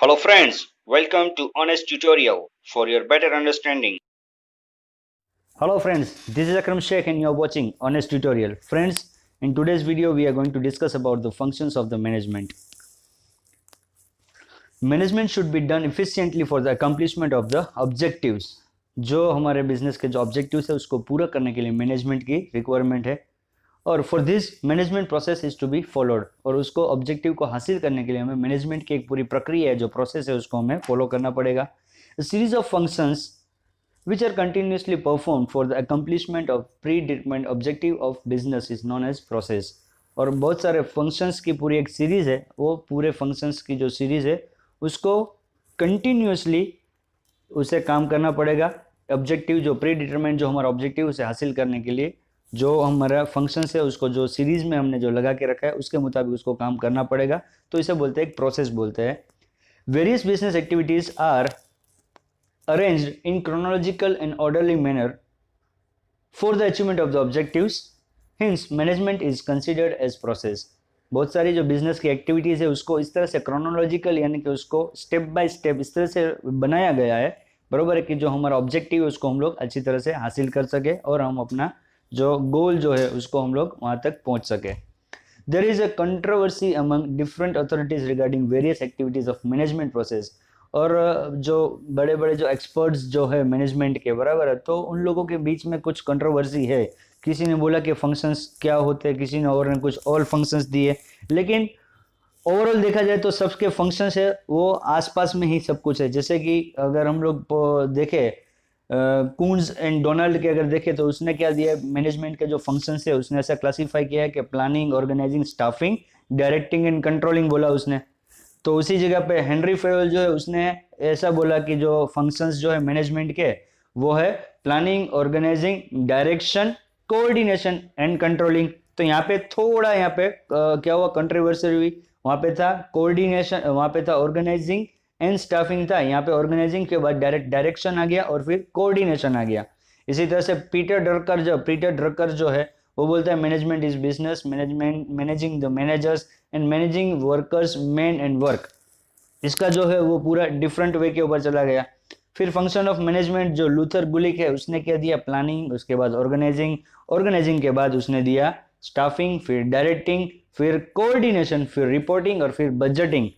Hello friends, welcome to Honest Tutorial for your better understanding. Hello friends, this is Akram Sheikh and you are watching Honest Tutorial. Friends, in today's video we are going to discuss about the functions of the management. Management should be done efficiently for the accomplishment of the objectives. जो हमारे business के जो objectives है उसको पूरा करने के लिए मैनेजमेंट की रिक्वायरमेंट है और for this management process is to be followed और उसको ऑब्जेक्टिव को हासिल करने के लिए हमें मैनेजमेंट की एक पूरी प्रक्रिया है जो प्रोसेस है उसको हमें फॉलो करना पड़ेगा. Series of functions which are continuously performed for the accomplishment of predetermined objective of business is known as process. और बहुत सारे फंक्शंस की पूरी एक सीरीज है, वो पूरे फंक्शंस की जो सीरीज है उसको कंटिन्यूसली उसे काम करना पड़ेगा. ऑब्जेक्टिव जो प्री डिटरमाइंड जो हमारा ऑब्जेक्टिव उसे हासिल करने के लिए जो हमारा फंक्शंस है उसको जो सीरीज में हमने जो लगा के रखा है उसके मुताबिक उसको काम करना पड़ेगा. तो इसे बोलते हैं एक प्रोसेस बोलते हैं. Various business activities are arranged in chronological and orderly manner for the achievement of the objectives. Hence, management is considered as process. बहुत सारी जो बिजनेस की एक्टिविटीज़ है उसको इस तरह से क्रोनोलॉजिकल यानी कि उसको स्टेप बाय स्टेप इस तरह से बनाया गया है, बरोबर है, कि जो हमारा ऑब्जेक्टिव है उसको हम लोग अच्छी तरह से हासिल कर सके और हम अपना जो गोल जो है उसको हम लोग वहाँ तक पहुँच सके. There is a controversy among different authorities regarding various activities of management process. और जो बड़े बड़े जो एक्सपर्ट्स जो है मैनेजमेंट के, बराबर है, तो उन लोगों के बीच में कुछ कंट्रोवर्सी है. किसी ने बोला कि फंक्शंस क्या होते हैं, किसी ने और ने कुछ और फंक्शंस दिए, लेकिन ओवरऑल देखा जाए तो सबके फंक्शंस है वो आसपास में ही सब कुछ है. जैसे कि अगर हम लोग देखें कून्स एंड डोनाल्ड के अगर देखें तो उसने क्या दिया है, मैनेजमेंट के जो फंक्शंस है उसने ऐसा क्लासीफाई किया है कि planning, organising, staffing, directing and controlling बोला उसने. तो उसी जगह पे हेनरी फेवल जो है उसने ऐसा बोला कि जो फंक्शंस जो है मैनेजमेंट के वो है planning, organising, direction, coordination and controlling. तो यहाँ पे थोड़ा यहाँ पे क्या हुआ, कंट्रोवर्सी हुई. वहाँ पे था कोऑर्डिनेशन, वहाँ पे था ऑर्गेनाइजिंग एंड स्टाफिंग था. यहाँ पे ऑर्गेनाइजिंग के बाद डायरेक्शन आ गया और फिर कोऑर्डिनेशन आ गया. इसी तरह से पीटर ड्रकर जो है वो बोलता है management is business, management managing the managers and managing workers, man and work. इसका जो है वो पूरा डिफरेंट वे के ऊपर चला गया. फिर फंक्शन ऑफ मैनेजमेंट जो लूथर गुलिक है उसने क्या दिया, प्लानिंग, उसके बाद ऑर्गेनाइजिंग के बाद उसने दिया स्टाफिंग, फिर डायरेक्टिंग, फिर कोऑर्डिनेशन, फिर रिपोर्टिंग और फिर बजटिंग.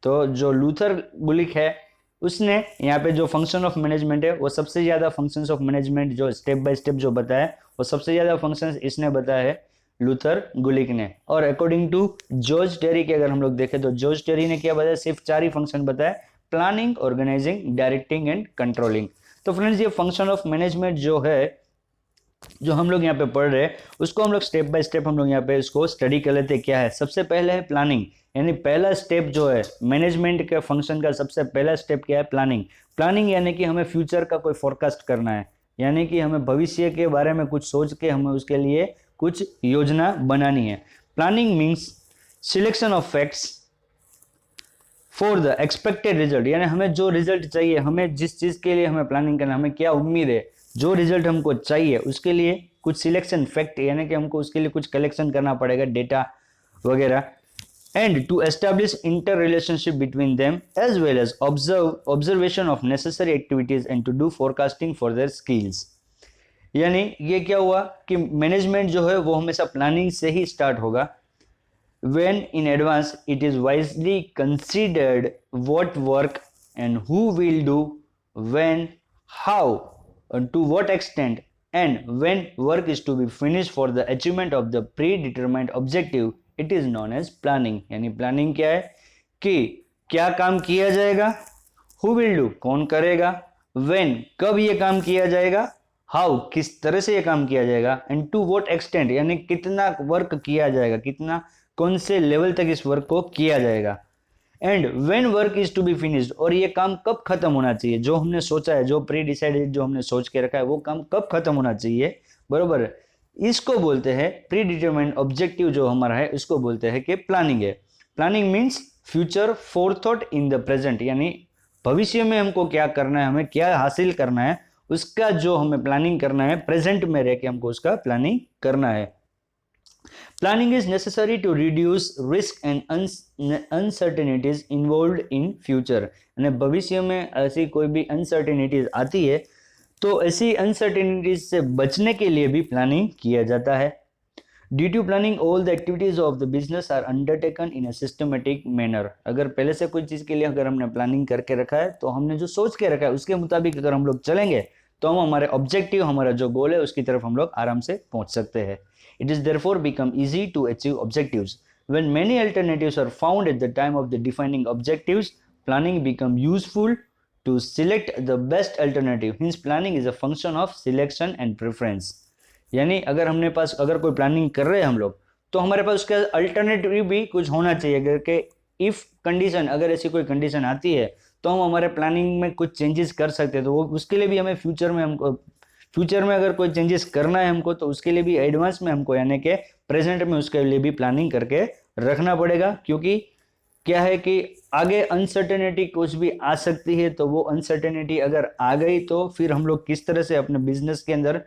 तो जो लूथर गुलिक है उसने यहाँ पे जो फंक्शन ऑफ मैनेजमेंट है वो सबसे ज़्यादा फंक्शंस ऑफ मैनेजमेंट जो स्टेप बाय स्टेप जो बताया वो सबसे ज़्यादा फंक्शंस इसने बताया है लूथर गुलिक ने. और अकॉर्डिंग टू जॉर्ज टेरी के अगर हम लोग देखें तो जॉर्ज टेरी ने क्या बताया, सिर्फ 4 ही फंक्शन बताया, planning, organising, directing and controlling. तो फ्रेंड्स ये फंक्शन ऑफ मैनेजमेंट जो है जो हम लोग यहाँ पे पढ़ रहे हैं उसको हम लोग स्टेप बाय स्टेप हम लोग यहाँ पे इसको स्टडी कर लेते हैं. क्या है, सबसे पहले है प्लानिंग, यानी पहला स्टेप जो है मैनेजमेंट के फंक्शन का सबसे पहला स्टेप क्या है, प्लानिंग. प्लानिंग यानी कि हमें फ्यूचर का कोई फोरकास्ट करना है, यानी कि हमें भविष्य के बारे में कुछ सोच के हमें उसके लिए कुछ योजना बनानी है. Planning means selection of facts for the expected result, यानी हमें जो रिजल्ट चाहिए, हमें जिस चीज़ के लिए हमें प्लानिंग करना, हमें क्या उम्मीद है, जो रिजल्ट हमको चाहिए उसके लिए कुछ सिलेक्शन फैक्ट, यानी कि हमको उसके लिए कुछ कलेक्शन करना पड़ेगा, डेटा वगैरह. and to establish interrelationship between them as well as observation of necessary activities and to do forecasting for their skills. यानी ये क्या हुआ कि मैनेजमेंट जो है वो हमेशा प्लानिंग से ही स्टार्ट होगा. when in advance it is wisely considered what work and who will do, when, how, and to what extent, and when work is to be finished for the achievement of the predetermined objective, it is known as planning. यानी planning क्या है कि क्या काम किया जाएगा, who will do कौन करेगा, व्हेन कब ये काम किया जाएगा, हाउ किस तरह से ये काम किया जाएगा, एंड टू व्हाट एक्सटेंट यानी कितना वर्क किया जाएगा, कितना कौन से लेवल तक इस वर्क को किया जाएगा, and when work is to be finished और ये काम कब खत्म होना चाहिए, जो हमने सोचा है, जो प्री डिसाइडेड जो हमने सोच के रखा है वो काम कब खत्म होना चाहिए, बरोबर है. इसको बोलते हैं प्री डिटरमाइंड ऑब्जेक्टिव जो हमारा है इसको बोलते हैं कि प्लानिंग है. Planning means future forethought in the present, यानी भविष्य में हमको क्या करना है, हमें क्या हासिल करना है, उसका जो हमें प्लानिंग करना है, प्रेजेंट में रह के हमको उसका प्लानिंग करना है. Planning is necessary to reduce risk and uncertainties involved in future. અને ભવિષ્ય में ऐसी कोई भी अनसर्टेनिटीज आती है तो ऐसी अनसर्टेनिटीज से बचने के लिए भी प्लानिंग किया जाता है। Due to planning all the activities of the business are undertaken in a systematic manner. अगर पहले से कोई चीज़ के लिए अगर हमने प्लानिंग करके रखा है तो हमने जो सोच के रखा है उसके मुताबिक अगर हम लोग चलेंगे तो हम हमारे ऑब्जेक्टिव, हमारा जो गोल है उसकी तरफ हम लोग आराम से पहुंच सकते हैं। It is therefore become easy to achieve objectives. When many alternatives are found at the time of the defining objectives, planning become useful to select the best alternative. Hence planning is a function of selection and preference. यानी अगर हमने पास अगर कोई planning कर रहे हैं हम लोग तो हमारे पास उसका अल्टरनेटिव भी कुछ होना चाहिए। अगर के इफ कंडीशन, अगर ऐसी कोई कंडीशन आती है तो हम हमारे प्लानिंग में कुछ चेंजेस कर सकते हैं। तो वो उसके लिए भी हमें फ्यूचर में अगर कोई चेंजेस करना है हमको तो उसके लिए भी एडवांस में हमको यानी कि प्रेजेंट में उसके लिए भी प्लानिंग करके रखना पड़ेगा। क्योंकि क्या है कि आगे अनसर्टेनिटी कुछ भी आ सकती है, तो वो अनसर्टेनिटी अगर आ गई तो फिर हम लोग किस तरह से अपने बिजनेस के अंदर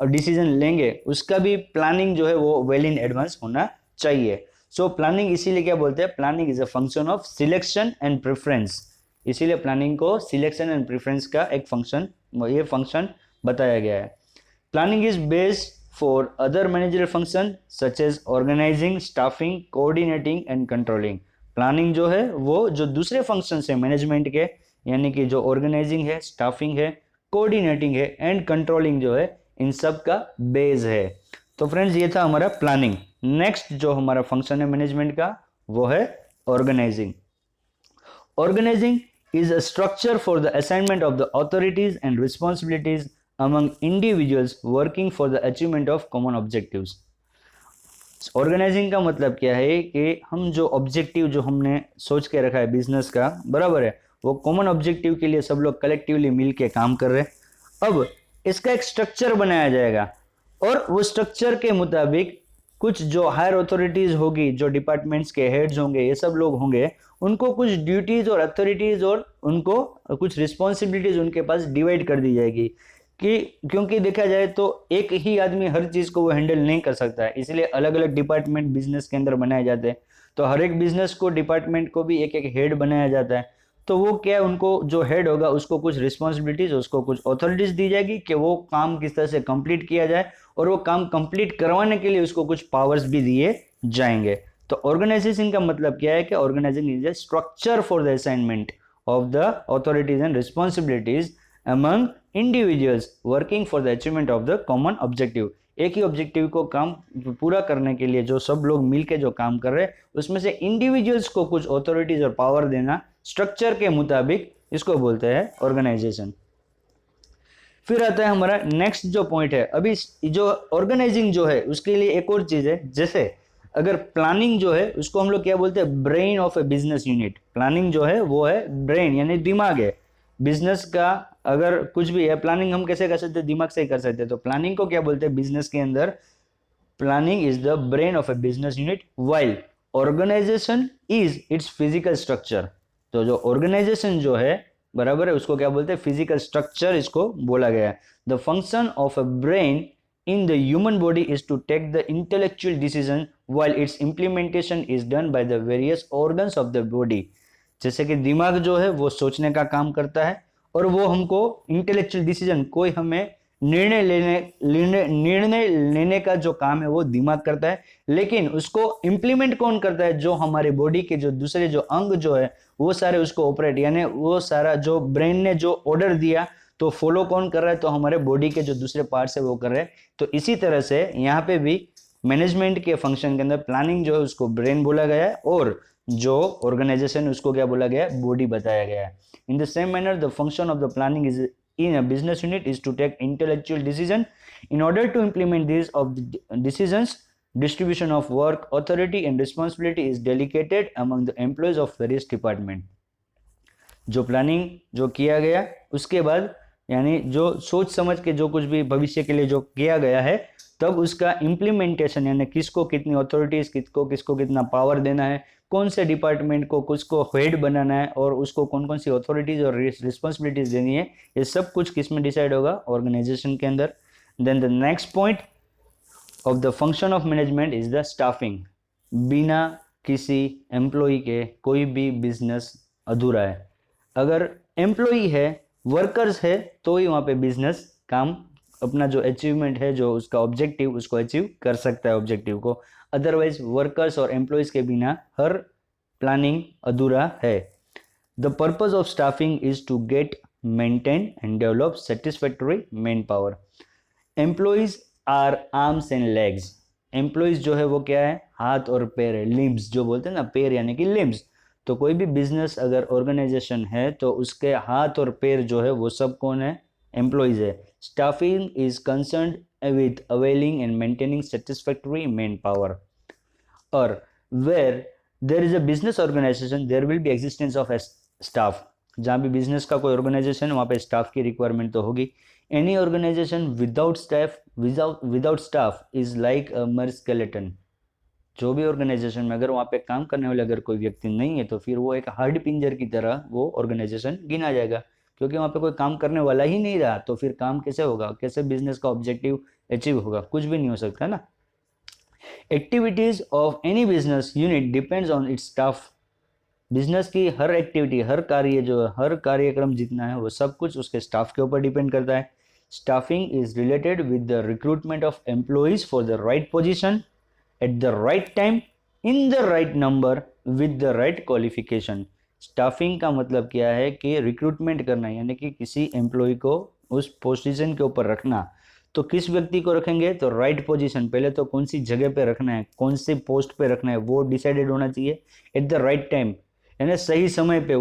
डिसीजन लेंगे उसका भी प्लानिंग जो है वो वेल इन एडवांस होना चाहिए। सो प्लानिंग इसीलिए क्या बोलते हैं, planning is a function of selection and preference. इसीलिए प्लानिंग को सिलेक्शन एंड प्रेफरेंस का एक फंक्शन, ये फंक्शन बताया गया है। Planning is based for other managerial function such as organising, staffing, coordinating and controlling. Planning जो है वो जो दूसरे फंक्शन है मैनेजमेंट के, यानी कि जो ऑर्गेनाइजिंग है, स्टाफिंग है, कोऑर्डिनेटिंग है एंड कंट्रोलिंग जो है, इन सब का बेस है। तो फ्रेंड्स ये था हमारा प्लानिंग। नेक्स्ट जो हमारा फंक्शन है मैनेजमेंट का वो है organising. Organising is a structure for the assignment of the authorities and responsibilities among individuals working for the achievement of common objectives. Organising का मतलब क्या है कि हम जो ऑब्जेक्टिव जो हमने सोच के रखा है बिजनेस का, बराबर है, वो कॉमन ऑब्जेक्टिव के लिए सब लोग कलेक्टिवली मिल के काम कर रहे हैं। अब इसका एक स्ट्रक्चर बनाया जाएगा और वो स्ट्रक्चर के मुताबिक कुछ जो हायर अथॉरिटीज होगी, जो डिपार्टमेंट्स के हेड्स होंगे, ये सब लोग होंगे, उनको कुछ ड्यूटीज और अथॉरिटीज और उनको कुछ रिस्पॉन्सिबिलिटीज उनके पास डिवाइड कर दी जाएगी। कि क्योंकि देखा जाए तो एक ही आदमी हर चीज को वो हैंडल नहीं कर सकता है, इसलिए अलग अलग डिपार्टमेंट बिजनेस के अंदर बनाए जाते हैं। तो हर एक बिजनेस को, डिपार्टमेंट को भी एक एक हेड बनाया जाता है। तो वो क्या है, उनको जो हेड होगा उसको कुछ रिस्पॉन्सिबिलिटीज, उसको कुछ अथॉरिटीज दी जाएगी कि वो काम किस तरह से कंप्लीट किया जाए, और वो काम कंप्लीट करवाने के लिए उसको कुछ पावर्स भी दिए जाएंगे। तो ऑर्गेनाइजेशन का मतलब क्या है कि organising is a structure for the assignment of the authorities and responsibilities among individuals working for the achievement of the common objective। एक ही ऑब्जेक्टिव को काम पूरा करने के लिए जो सब लोग मिलके जो काम कर रहे हैं उसमें से इंडिविजुअल्स को कुछ अथॉरिटीज और पावर देना स्ट्रक्चर के मुताबिक, इसको बोलते हैं ऑर्गेनाइजेशन। फिर आता है हमारा नेक्स्ट जो पॉइंट है। अभी जो ऑर्गेनाइजिंग जो है उसके लिए एक और चीज है, जैसे अगर प्लानिंग जो है उसको हम लोग क्या बोलते हैं, brain of a business unit. Planning जो है वो है ब्रेन यानी दिमाग है बिजनेस का। अगर कुछ भी है प्लानिंग हम कैसे कर सकते हैं, दिमाग से ही कर सकते हैं। तो प्लानिंग को क्या बोलते हैं बिजनेस के अंदर, planning is the brain of a business unit while organisation is its physical structure. तो जो ऑर्गेनाइजेशन जो है, बराबर है, उसको क्या बोलते हैं, फिजिकल स्ट्रक्चर इसको बोला गया है। The function of a brain in the human body is to take the intellectual decision while its implementation is done by the various organs of the body। जैसे कि दिमाग जो है वो सोचने का काम करता है और वो हमको इंटेलेक्चुअल डिसीजन, कोई हमें निर्णय लेने का जो काम है वो दिमाग करता है, लेकिन उसको इंप्लीमेंट कौन करता है, जो हमारे बॉडी के जो दूसरे जो अंग जो है वो सारे उसको ऑपरेट, यानी वो सारा जो ब्रेन ने जो ऑर्डर दिया तो फॉलो कौन कर रहा है, तो हमारे बॉडी के जो दूसरे पार्ट्स है वो कर रहे हैं। तो इसी तरह से यहाँ पे भी मैनेजमेंट के फंक्शन के अंदर प्लानिंग जो है उसको ब्रेन बोला गया है और जो ऑर्गेनाइजेशन उसको क्या बोला गया है, बॉडी बताया गया है। In the same manner the function of the planning is in a business unit is to take intellectual decision in order to implement this of decisions. Distribution of work, authority and responsibility is delicated among the employees of various department. जो planning जो किया गया उसके बाद, यानी जो सोच समझ के जो कुछ भी भविष्य के लिए जो किया गया है, तब उसका इम्प्लीमेंटेशन यानी किसको कितनी अथॉरिटीज, किसको कितना पावर देना है, कौन से डिपार्टमेंट को किसको हेड बनाना है और उसको कौन कौन सी अथॉरिटीज और रिस्पॉन्सिबिलिटीज देनी है, ये सब कुछ किस में डिसाइड होगा, ऑर्गेनाइजेशन के अंदर। Then the next point, of the function of management is the staffing. बिना किसी एम्प्लॉय के कोई भी बिजनेस अधूरा है। अगर एम्प्लॉय है, वर्कर्स है, तो ही वहाँ पे बिजनेस काम अपना जो अचीवमेंट है, जो उसका ऑब्जेक्टिव, उसको अचीव कर सकता है ऑब्जेक्टिव को। अदरवाइज वर्कर्स और एम्प्लॉयज के बिना हर प्लानिंग अधूरा है। The purpose of staffing is to get, maintain and develop satisfactory man power. Employees are arms and legs. Employees जो है वो क्या है, हाथ और पैर है। लिम्स जो बोलते हैं ना, पैर यानी कि लिम्स। तो कोई भी बिजनेस अगर ऑर्गेनाइजेशन है तो उसके हाथ और पैर जो है वो सब कौन है, एम्प्लॉयज है। Staffing is concerned with availing and maintaining satisfactory man power. और where there is a business organisation there will be existence of staff. जहाँ भी बिजनेस का कोई ऑर्गेनाइजेशन है वहाँ पे स्टाफ की रिक्वायरमेंट तो होगी। Any organisation without staff is like a mere skeleton. जो भी ऑर्गेनाइजेशन में अगर वहाँ पे काम करने वाले अगर कोई व्यक्ति नहीं है तो फिर वो एक हार्ड पिंजर की तरह वो ऑर्गेनाइजेशन गिना जाएगा, क्योंकि वहाँ पे कोई काम करने वाला ही नहीं रहा। तो फिर काम कैसे होगा, कैसे बिजनेस का ऑब्जेक्टिव अचीव होगा, कुछ भी नहीं हो सकता ना। Activities of any business unit depends on it's staff. Business की हर एक्टिविटी, हर कार्य जो है, हर कार्यक्रम जितना है वो सब कुछ उसके स्टाफ के ऊपर डिपेंड करता है। Staffing is related with the recruitment of employees for the right position at the right time in the right number with the right qualification. Staffing का मतलब क्या है कि रिक्रूटमेंट करना, यानी कि किसी एम्प्लॉय को उस पोजीशन के ऊपर रखना। तो किस व्यक्ति को रखेंगे, तो राइट पोजीशन, पहले तो कौन सी जगह पे रखना है, कौन सी पोस्ट पे रखना है वो डिसाइडेड होना चाहिए। एट द राइट टाइम यानी सही समय पे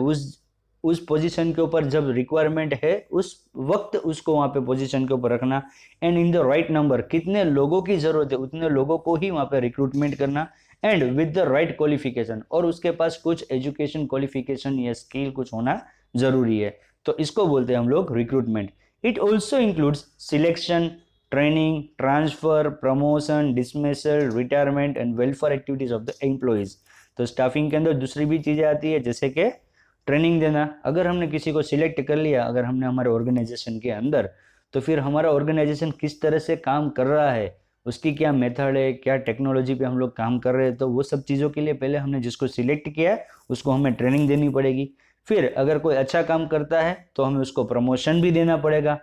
उस पोजीशन के ऊपर जब रिक्वायरमेंट है उस वक्त उसको वहां पे पोजीशन के ऊपर रखना। And in the right number, कितने लोगों की जरूरत है उतने लोगों को ही वहां पे रिक्रूटमेंट करना। And with the right qualification, और उसके पास कुछ एजुकेशन क्वालिफिकेशन या स्किल कुछ होना जरूरी है। तो इसको बोलते हैं हम लोग recruitment. It also includes selection, training, transfer, promotion, dismissal, retirement and welfare activities of the employees. तो स्टाफिंग के अंदर दूसरी भी चीजें आती है, जैसे कि ट्रेनिंग देना। अगर हमने किसी को सिलेक्ट कर लिया, अगर हमने हमारे ऑर्गेनाइजेशन के अंदर, तो फिर हमारा ऑर्गेनाइजेशन किस तरह से काम कर रहा है, उसकी क्या मेथड है, क्या टेक्नोलॉजी पे हम लोग काम कर रहे हैं, तो वो सब चीज़ों के लिए पहले हमने जिसको सिलेक्ट किया है उसको हमें ट्रेनिंग देनी पड़ेगी। फिर अगर कोई अच्छा काम करता है तो हमें उसको प्रमोशन भी देना पड़ेगा।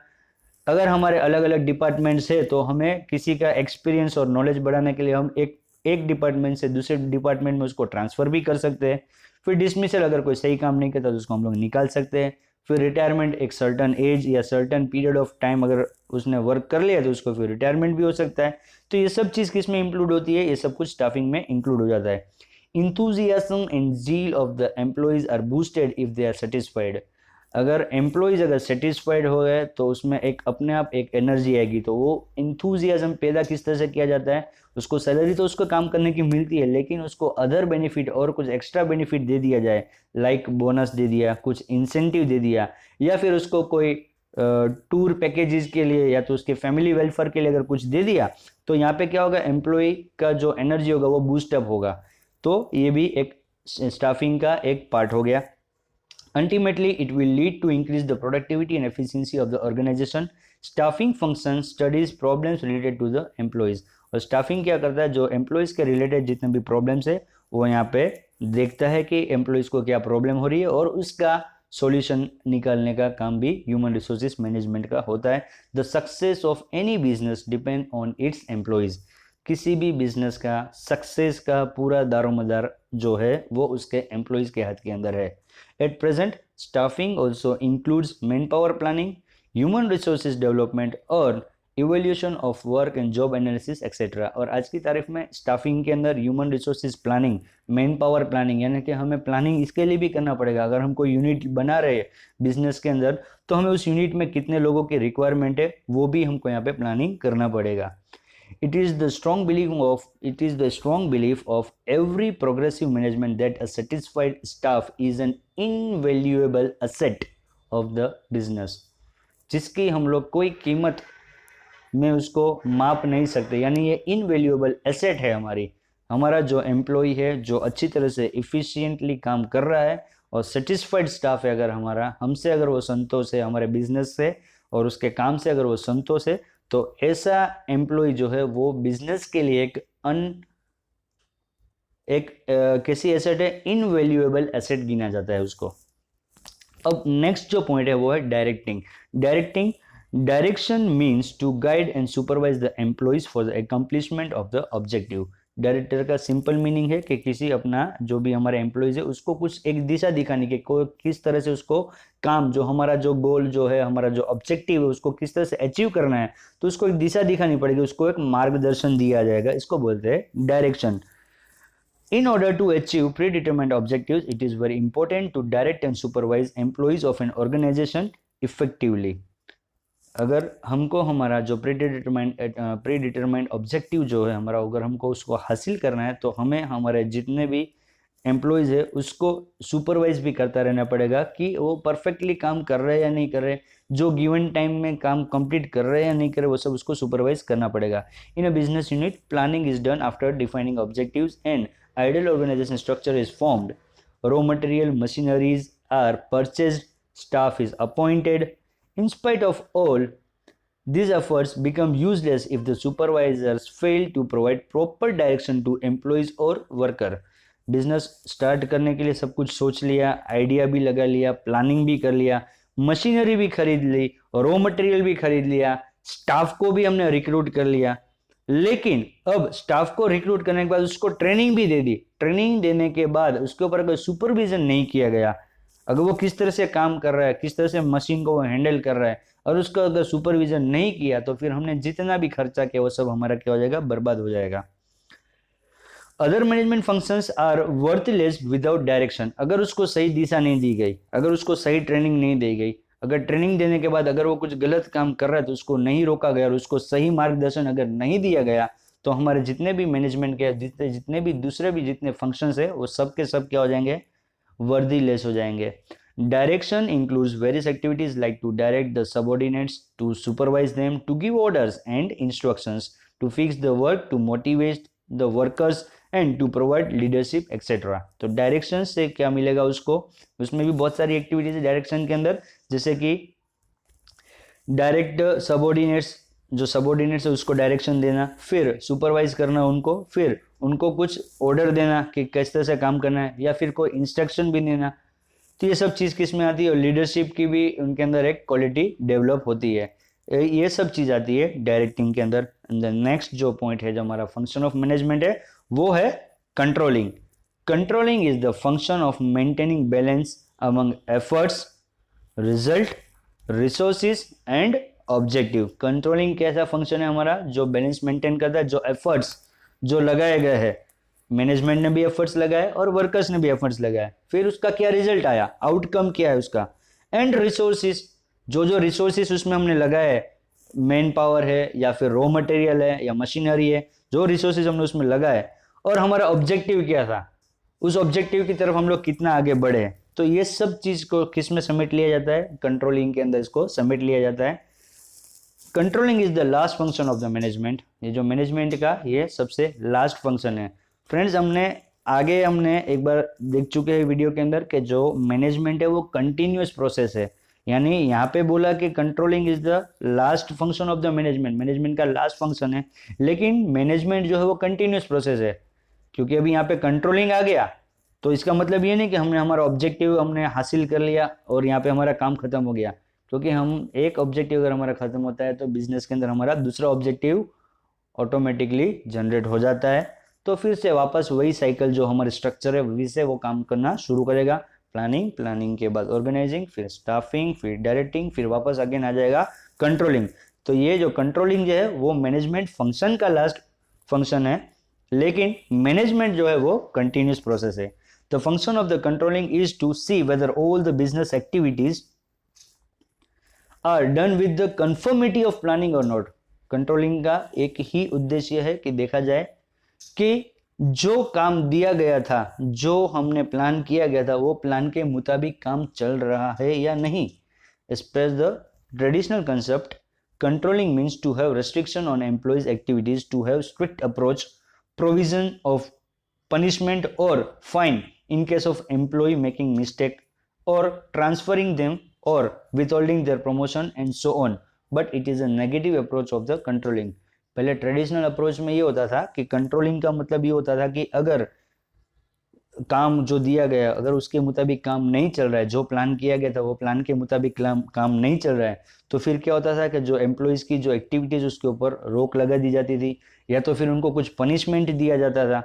अगर हमारे अलग अलग डिपार्टमेंट्स है तो हमें किसी का एक्सपीरियंस और नॉलेज बढ़ाने के लिए हम एक डिपार्टमेंट से दूसरे डिपार्टमेंट में उसको ट्रांसफर भी कर सकते हैं। फिर डिसमिसल, अगर कोई सही काम नहीं करता तो उसको हम लोग निकाल सकते हैं। फिर रिटायरमेंट, एक सर्टन एज या सर्टन पीरियड ऑफ टाइम अगर उसने वर्क कर लिया तो उसको फिर रिटायरमेंट भी हो सकता है। तो ये सब चीज़ किस में इंक्लूड होती है, ये सब कुछ स्टाफिंग में इंक्लूड हो जाता है। Enthusiasm and zeal of the employees are boosted if they are satisfied. अगर एम्प्लॉयज अगर सेटिस्फाइड हो गए तो उसमें एक अपने आप एक एनर्जी आएगी। तो वो इंथुजियाज्म पैदा किस तरह से किया जाता है, उसको सैलरी तो उसको काम करने की मिलती है, लेकिन उसको अदर बेनिफिट और कुछ एक्स्ट्रा बेनिफिट दे दिया जाए, लाइक बोनस दे दिया, कुछ इंसेंटिव दे दिया, या फिर उसको कोई टूर पैकेजेस के लिए या तो उसके फैमिली वेलफेयर के लिए अगर कुछ दे दिया, तो यहाँ पे क्या होगा, एम्प्लॉय का जो एनर्जी होगा वो बूस्टअप होगा। तो ये भी एक स्टाफिंग का एक पार्ट हो गया। Ultimately, it will lead to increase the productivity and efficiency of the organization. Staffing function studies problems related to the employees. और स्टाफिंग क्या करता है, जो एम्प्लॉयज़ के रिलेटेड जितने भी प्रॉब्लम्स है वो यहाँ पे देखता है कि एम्प्लॉयज़ को क्या प्रॉब्लम हो रही है और उसका सॉल्यूशन निकालने का काम भी ह्यूमन रिसोर्सेज मैनेजमेंट का होता है। The success of any business depend on it's employees. किसी भी बिजनेस का सक्सेस का पूरा दारोमदार जो है वो उसके एम्प्लॉयज़ के हाथ के अंदर है। At present, staffing also includes manpower planning, human resources development और evaluation of work and job analysis etc. और आज की तारीख में स्टाफिंग के अंदर human resources planning, man power planning, यानी कि हमें प्लानिंग इसके लिए भी करना पड़ेगा। अगर हम कोई यूनिट बना रहे हैं बिजनेस के अंदर तो हमें उस यूनिट में कितने लोगों की रिक्वायरमेंट है वो भी हमको यहाँ पे प्लानिंग करना पड़ेगा। It is the strong belief of every progressive management that a satisfied staff is an invaluable asset of the business, जिसकी हम लोग कोई कीमत में उसको माप नहीं सकते, यानी ये इनवैल्यूएबल एसेट है हमारा जो एम्प्लॉय है जो अच्छी तरह से इफिशिएंटली काम कर रहा है और सेटिस्फाइड स्टाफ है, अगर हमसे अगर वो संतोष है, हमारे बिजनेस से और उसके काम से अगर वो संतोष है, तो ऐसा एम्प्लॉय जो है वो बिजनेस के लिए कैसी एसेट है, इनवैल्यूएबल एसेट गिना जाता है उसको। अब नेक्स्ट जो पॉइंट है वो है directing. Direction means to guide and supervise the employees for the accomplishment of the objective. Director का सिंपल मीनिंग है कि किसी अपना जो भी हमारे एम्प्लॉयज है उसको कुछ एक दिशा दिखाने की, को किस तरह से उसको काम, जो हमारा जो गोल जो है, हमारा जो ऑब्जेक्टिव है उसको किस तरह से अचीव करना है, तो उसको एक दिशा दिखानी पड़ेगी, उसको एक मार्गदर्शन दिया जाएगा, इसको बोलते हैं direction. In order to achieve predetermined objectives, it is very important to direct and supervise employees of an organization effectively. अगर हमको हमारा जो प्रीडिटरमाइंड ऑब्जेक्टिव जो है हमारा, अगर हमको उसको हासिल करना है तो हमें हमारे जितने भी एम्प्लॉयज़ है उसको सुपरवाइज भी करता रहना पड़ेगा कि वो परफेक्टली काम कर रहे हैं या नहीं कर रहे, जो गिवन टाइम में काम कंप्लीट कर रहे हैं या नहीं कर रहे, वो सब उसको सुपरवाइज करना पड़ेगा। In a business unit planning is done after defining objectives and ideal organization structure is formed. Raw material, machineries are purchased, staff is appointed. In spite of all, these efforts become useless if the supervisors fail to provide proper direction to employees or worker. Business start करने के लिए सब कुछ सोच लिया, idea भी लगा लिया, प्लानिंग भी कर लिया, मशीनरी भी खरीद ली, रॉ मटेरियल भी खरीद लिया, स्टाफ को भी हमने रिक्रूट कर लिया, लेकिन अब स्टाफ को रिक्रूट करने के बाद उसको ट्रेनिंग भी दे दी। ट्रेनिंग देने के बाद उसके ऊपर अगर सुपरविजन नहीं किया गया, अगर वो किस तरह से काम कर रहा है, किस तरह से मशीन को वो हैंडल कर रहा है, और उसका अगर सुपरविजन नहीं किया तो फिर हमने जितना भी खर्चा किया वो सब हमारा क्या हो जाएगा, बर्बाद हो जाएगा। Other management functions are worthless without direction. अगर उसको सही दिशा नहीं दी गई, अगर उसको सही ट्रेनिंग नहीं दी गई, अगर ट्रेनिंग देने के बाद अगर वो कुछ गलत काम कर रहा है तो उसको नहीं रोका गया और उसको सही मार्गदर्शन अगर नहीं दिया गया तो हमारे जितने भी मैनेजमेंट के जितने भी दूसरे भी जितने फंक्शंस है वो सब के सब क्या हो जाएंगे, वर्दीलेस हो जाएंगे। Direction includes various activities like to direct the subordinates, to supervise them, to give orders and instructions, to fix the work, to motivate the workers and to provide leadership etcetera. तो direction से क्या मिलेगा उसको, उसमें भी बहुत सारी activities है डायरेक्शन के अंदर, जैसे कि डायरेक्ट सबऑर्डिनेट्स, जो सबऑर्डिनेट्स है उसको डायरेक्शन देना, फिर सुपरवाइज करना उनको, फिर उनको कुछ ऑर्डर देना कि किस तरह से काम करना है, या फिर कोई इंस्ट्रक्शन भी देना। तो ये सब चीज़ किस में आती है, और लीडरशिप की भी उनके अंदर एक क्वालिटी डेवलप होती है, ये सब चीज़ आती है डायरेक्टिंग के अंदर। नेक्स्ट जो पॉइंट है जो हमारा फंक्शन ऑफ मैनेजमेंट है वो है controlling. Controlling is the function of maintaining balance among efforts, result, resources and objective. Controlling कैसा फंक्शन है हमारा, जो बैलेंस मेंटेन करता है, जो एफर्ट्स जो लगाए गए हैं, मैनेजमेंट ने भी एफर्ट्स लगाए और वर्कर्स ने भी एफर्ट्स लगाए, फिर उसका क्या रिजल्ट आया, आउटकम क्या है उसका, एंड रिसोर्सेज, जो रिसोर्सेज उसमें हमने लगाए, मैन पावर है या फिर रॉ मटेरियल है या मशीनरी है, जो रिसोर्सेज हमने उसमें लगाए, और हमारा ऑब्जेक्टिव क्या था, उस ऑब्जेक्टिव की तरफ हम लोग कितना आगे बढ़े। तो ये सब चीज को किस में समेट लिया जाता है, कंट्रोलिंग के अंदर इसको समेट लिया जाता है। Controlling is the last function of the management. ये जो मैनेजमेंट का ये सबसे लास्ट फंक्शन है। फ्रेंड्स, हमने एक बार देख चुके हैं वीडियो के अंदर कि जो मैनेजमेंट है वो कंटिन्यूअस प्रोसेस है, यानी यहाँ पे बोला कि controlling is the last function of the management का लास्ट फंक्शन है, लेकिन मैनेजमेंट जो है वो कंटिन्यूअस प्रोसेस है। क्योंकि अभी यहाँ पे कंट्रोलिंग आ गया तो इसका मतलब ये नहीं कि हमने हमारा ऑब्जेक्टिव हमने हासिल कर लिया और यहाँ पे हमारा काम खत्म हो गया, क्योंकि हम एक ऑब्जेक्टिव अगर हमारा खत्म होता है तो बिजनेस के अंदर हमारा दूसरा ऑब्जेक्टिव ऑटोमेटिकली जनरेट हो जाता है। तो फिर से वापस वही साइकिल जो हमारे स्ट्रक्चर है वही से वो काम करना शुरू करेगा। प्लानिंग के बाद ऑर्गेनाइजिंग, फिर स्टाफिंग, फिर डायरेक्टिंग, फिर वापस अगेन आ जाएगा कंट्रोलिंग। तो ये जो कंट्रोलिंग जो है वो मैनेजमेंट फंक्शन का लास्ट फंक्शन है, लेकिन मैनेजमेंट जो है वो कंटिन्यूस प्रोसेस है। The function of the controlling is to see whether all the business activities are done with the conformity of planning और नॉट। कंट्रोलिंग का एक ही उद्देश्य है कि देखा जाए कि जो काम दिया गया था, जो हमने प्लान किया गया था, वो प्लान के मुताबिक काम चल रहा है या नहीं। Express the traditional concept, controlling means to have restriction on employees' activities, to have strict approach, provision of punishment or fine in case of employee making mistake or transferring them or withholding their promotion and so on. But it is a negative approach of the controlling. पहले traditional approach में ये होता था कि controlling का मतलब ये होता था कि अगर काम जो दिया गया अगर उसके मुताबिक काम नहीं चल रहा है, जो प्लान किया गया था वो प्लान के मुताबिक काम नहीं चल रहा है, तो फिर क्या होता था कि जो एम्प्लॉयज़ की जो एक्टिविटीज़ उसके ऊपर रोक लगा दी जाती थी, या तो फिर उनको कुछ पनिशमेंट दिया जाता था।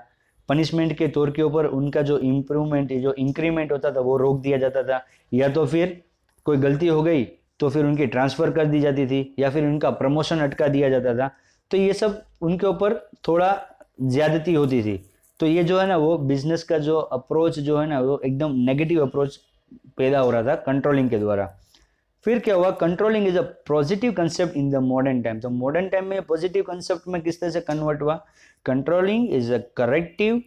पनिशमेंट के तौर के ऊपर उनका जो इम्प्रूवमेंट जो इंक्रीमेंट होता था वो रोक दिया जाता था, या तो फिर कोई गलती हो गई तो फिर उनकी ट्रांसफ़र कर दी जाती थी, या फिर उनका प्रमोशन अटका दिया जाता था। तो ये सब उनके ऊपर थोड़ा ज़्यादती होती थी। तो ये जो है ना वो बिजनेस का जो अप्रोच जो है ना वो एकदम नेगेटिव अप्रोच पैदा हो रहा था कंट्रोलिंग के द्वारा। फिर क्या हुआ, controlling is a positive concept in the modern time. तो मॉडर्न टाइम में पॉजिटिव कंसेप्ट में किस तरह से कन्वर्ट हुआ, controlling is a corrective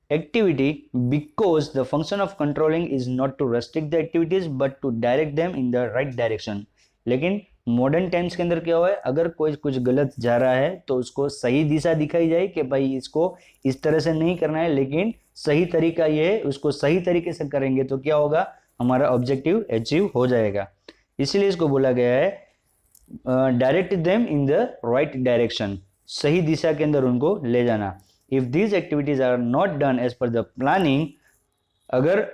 activity because the function of controlling is not to restrict the activities but to direct them in the right direction। लेकिन modern times के अंदर क्या हुआ है, अगर कोई कुछ गलत जा रहा है तो उसको सही दिशा दिखाई जाए कि भाई इसको इस तरह से नहीं करना है, लेकिन सही तरीका ये है, उसको सही तरीके से करेंगे तो क्या होगा, हमारा ऑब्जेक्टिव अचीव हो जाएगा। इसीलिए इसको बोला गया है direct them in the right direction, सही दिशा के अंदर उनको ले जाना। If these activities are not done as per the planning, अगर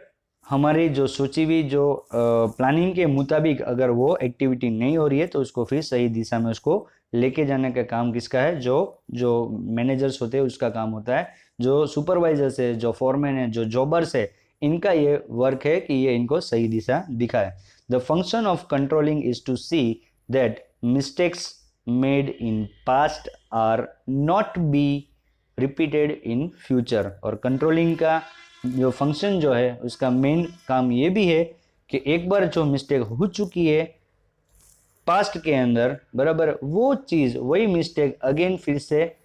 हमारी जो सोची हुई जो प्लानिंग के मुताबिक अगर वो एक्टिविटी नहीं हो रही है तो उसको फिर सही दिशा में उसको लेके जाने का काम किसका है, जो मैनेजर्स होते हैं उसका काम होता है, जो सुपरवाइजर्स है, जो फॉरमैन है, जो जॉबर्स है, इनका ये वर्क है कि ये इनको सही दिशा दिखाए। The function of controlling is to see that mistakes made in past are not be repeated in future. और कंट्रोलिंग का जो फंक्शन जो है उसका मेन काम ये भी है कि एक बार जो मिस्टेक हो चुकी है पास्ट के अंदर, बराबर, वो चीज़ वही मिस्टेक अगेन फिर से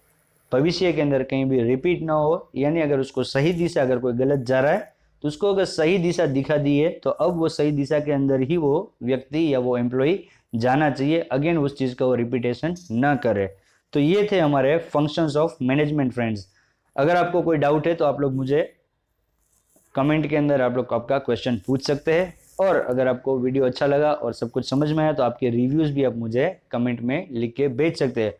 भविष्य के अंदर कहीं भी रिपीट ना हो। यानी अगर उसको सही दिशा, अगर कोई गलत जा रहा है तो उसको अगर सही दिशा दिखा दी है तो अब वो सही दिशा के अंदर ही वो व्यक्ति या वो एम्प्लॉय जाना चाहिए, अगेन उस चीज़ का वो रिपीटेशन ना करे। तो ये थे हमारे फंक्शंस ऑफ मैनेजमेंट फ्रेंड्स। अगर आपको कोई डाउट है तो आप लोग मुझे कमेंट के अंदर आप लोग आपका क्वेश्चन पूछ सकते हैं, और अगर आपको वीडियो अच्छा लगा और सब कुछ समझ में आया तो आपके रिव्यूज़ भी आप मुझे कमेंट में लिख के भेज सकते हैं।